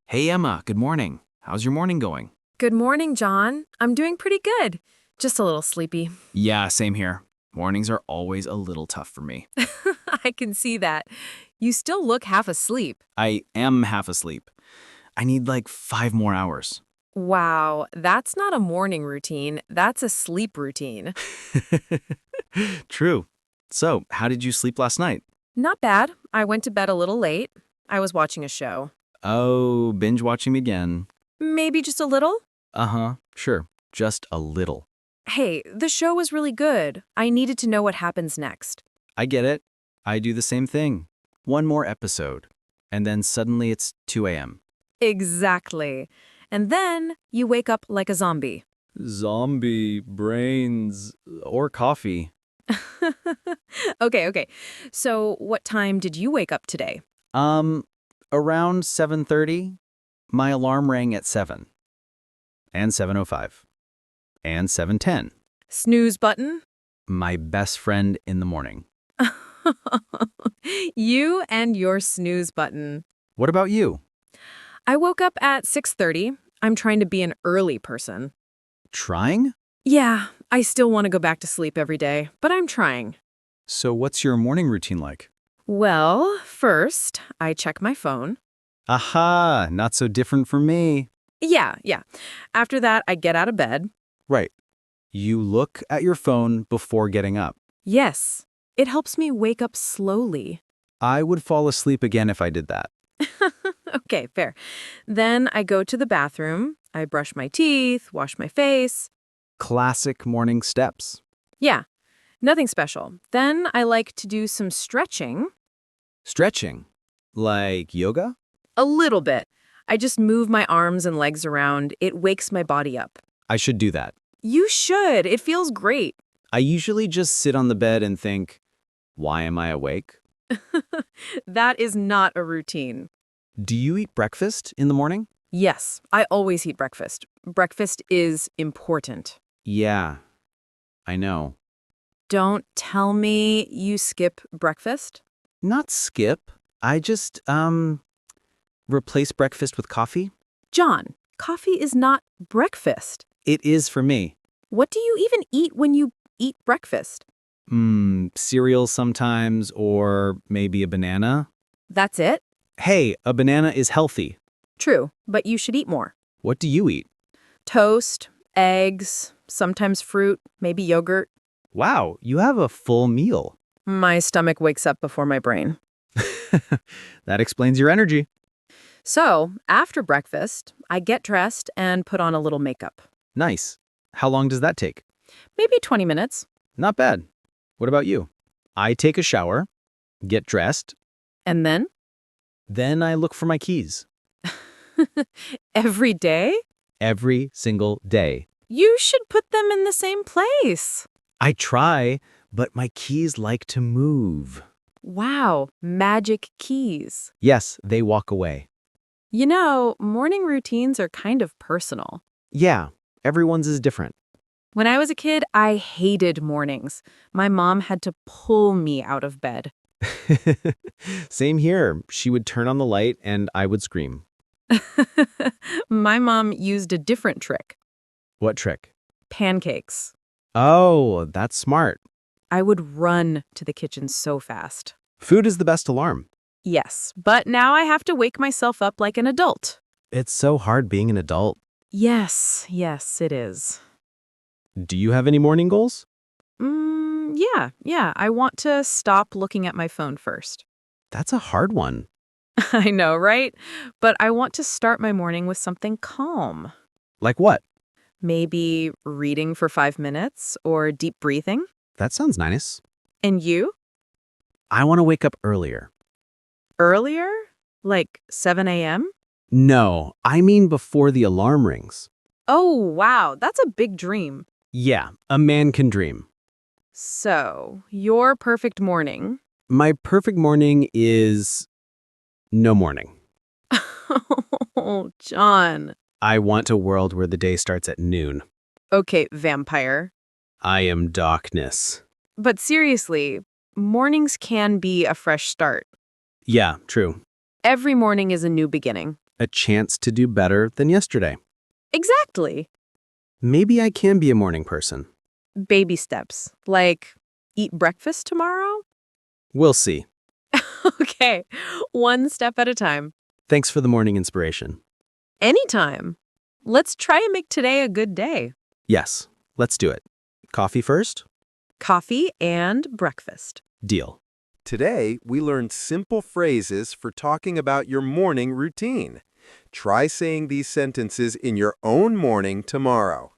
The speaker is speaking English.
Hey Emma, good morning. How's your morning going? Good morning, John. I'm doing pretty good. Just a little sleepy. Yeah, same here. Mornings are always a little tough for me. I can see that. You still look half asleep. I am half asleep. I need like 5 more hours. Wow, that's not a morning routine. That's a sleep routine. True. So, how did you sleep last night? Not bad. I went to bed a little late. I was watching a show. Oh, binge watching again. Maybe just a little? Uh-huh, sure. Just a little. Hey, the show was really good. I needed to know what happens next. I get it. I do the same thing. One more episode. And then suddenly it's 2 a.m. Exactly. And then you wake up like a zombie. Zombie, brains, or coffee. Okay. So, what time did you wake up today? Around 7:30, my alarm rang at 7, and 7:05, and 7:10. Snooze button? My best friend in the morning. You and your snooze button. What about you? I woke up at 6:30. I'm trying to be an early person. Trying? Yeah, I still want to go back to sleep every day, but I'm trying. So what's your morning routine like? Well, first, I check my phone. Aha, not so different from me. Yeah. After that, I get out of bed. Right. You look at your phone before getting up. Yes, it helps me wake up slowly. I would fall asleep again if I did that. Okay, fair. Then I go to the bathroom. I brush my teeth, wash my face. Classic morning steps. Yeah, nothing special. Then I like to do some stretching. Stretching. Like yoga? A little bit. I just move my arms and legs around. It wakes my body up. I should do that. You should. It feels great. I usually just sit on the bed and think, why am I awake? That is not a routine. Do you eat breakfast in the morning? Yes, I always eat breakfast. Breakfast is important. Yeah, I know. Don't tell me you skip breakfast. Not skip. I just, replace breakfast with coffee. John, coffee is not breakfast. It is for me. What do you even eat when you eat breakfast? Cereal sometimes, or maybe a banana. That's it? Hey, a banana is healthy. True, but you should eat more. What do you eat? Toast, eggs, sometimes fruit, maybe yogurt. Wow, you have a full meal. My stomach wakes up before my brain. That explains your energy. So, after breakfast, I get dressed and put on a little makeup. Nice. How long does that take? Maybe 20 minutes. Not bad. What about you? I take a shower, get dressed, And then? then I look for my keys. Every day? Every single day. You should put them in the same place. I try, but my keys like to move. Wow, magic keys. Yes, they walk away. You know, morning routines are kind of personal. Yeah, everyone's is different. When I was a kid, I hated mornings. My mom had to pull me out of bed. Same here. She would turn on the light and I would scream. My mom used a different trick. What trick? Pancakes. Oh, that's smart. I would run to the kitchen so fast. Food is the best alarm. Yes, but now I have to wake myself up like an adult. It's so hard being an adult. Yes, it is. Do you have any morning goals? Yeah. I want to stop looking at my phone first. That's a hard one. I know, right? But I want to start my morning with something calm. Like what? Maybe reading for 5 minutes or deep breathing. That sounds nice. And you? I want to wake up earlier. Earlier? Like 7 a.m.? No, I mean before the alarm rings. Oh, wow, that's a big dream. Yeah, a man can dream. So, your perfect morning. My perfect morning is no morning. Oh, John. I want a world where the day starts at noon. Okay, vampire. I am darkness. But seriously, mornings can be a fresh start. Yeah, true. Every morning is a new beginning. A chance to do better than yesterday. Exactly. Maybe I can be a morning person. Baby steps, like eat breakfast tomorrow? We'll see. Okay, one step at a time. Thanks for the morning inspiration. Anytime. Let's try and make today a good day. Yes, let's do it. Coffee first? Coffee and breakfast. Deal. Today, we learned simple phrases for talking about your morning routine. Try saying these sentences in your own morning tomorrow.